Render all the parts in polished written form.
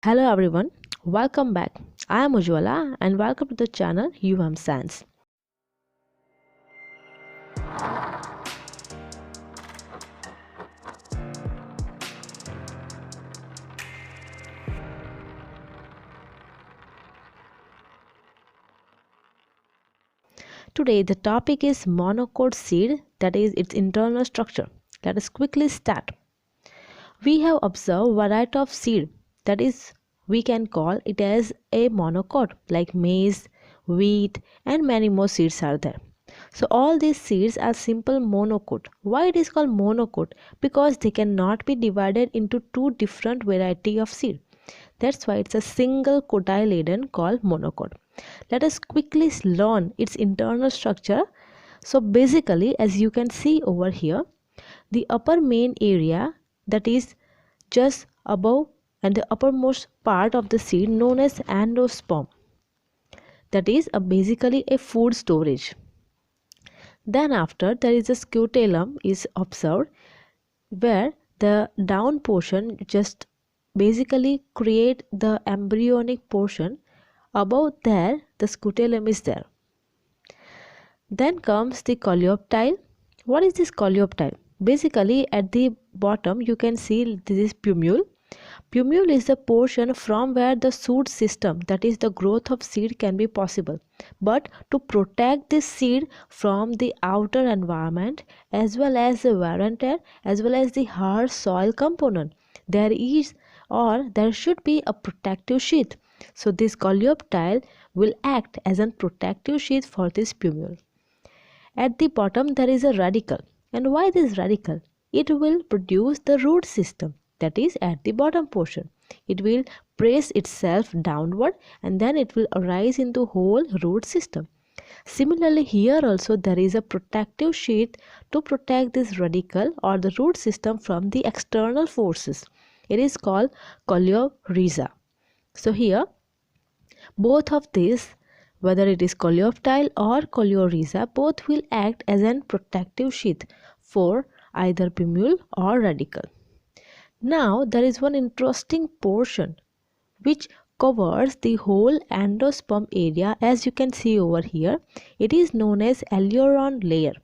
Hello everyone, welcome back. I am Ujwala and welcome to the channel Science. Today the topic is monocot seed, that is its internal structure. Let us quickly start. We have observed variety of seed, that is we can call it as a monocot, like maize, wheat and many more seeds are there. So all these seeds are simple monocot. Why it is called monocot? Because they cannot be divided into two different variety of seed. That's why it's a single cotyledon called monocot. Let us quickly learn its internal structure. So basically, as you can see over here, the upper main area, that is just above and the uppermost part of the seed, known as endosperm, that is basically a food storage. Then after, there is a scutellum is observed, where the down portion just basically create the embryonic portion. Above there the scutellum is there. Then comes the coleoptile. What is this coleoptile? Basically at the bottom you can see this is plumule. Plumule is the portion from where the shoot system, that is the growth of seed, can be possible. But to protect this seed from the outer environment as well as the wear and tear as well as the hard soil component, there is or there should be a protective sheath. So this coleoptile will act as a protective sheath for this plumule. At the bottom there is a radicle. And why this radicle? It will produce the root system, that is at the bottom portion. It will press itself downward and then it will arise into whole root system. Similarly, here also there is a protective sheath to protect this radicle or the root system from the external forces. It is called coleorhiza. So here both of these, whether it is coleoptile or coleorhiza, both will act as a protective sheath for either plumule or radicle. Now there is one interesting portion which covers the whole endosperm area, as you can see over here. It is known as aileron layer.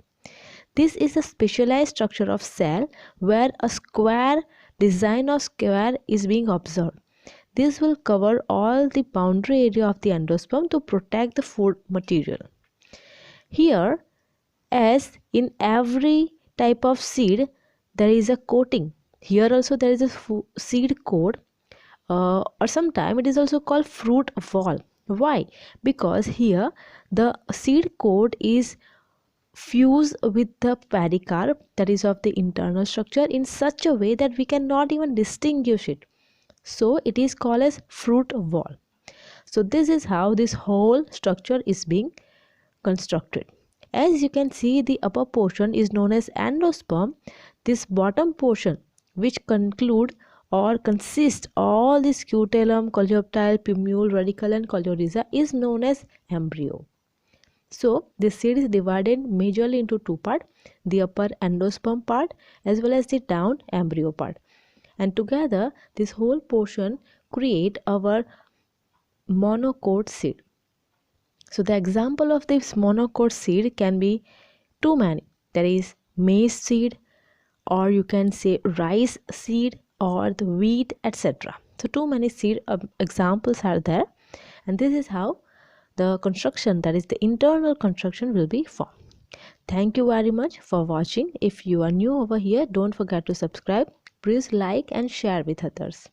This is a specialized structure of cell where a square design of square is being observed. This will cover all the boundary area of the endosperm to protect the food material. Here, as in every type of seed, there is a coating. Here also there is a seed coat, or sometimes it is also called fruit wall. Why? Because here the seed coat is fused with the pericarp, that is of the internal structure, in such a way that we cannot even distinguish it. So it is called as fruit wall. So this is how this whole structure is being constructed. As you can see, the upper portion is known as endosperm. This bottom portion, which conclude or consist all the scutellum, coleoptile, plumule, radicle and coleorhiza, is known as embryo. So this seed is divided majorly into two parts, the upper endosperm part as well as the down embryo part. And together this whole portion create our monocot seed. So the example of this monocot seed can be too many. There is maize seed, or you can say rice seed, or the wheat, etc. So too many seed examples are there, and this is how the construction, that is the internal construction, will be formed. Thank you very much for watching. If you are new over here, don't forget to subscribe. Please like and share with others.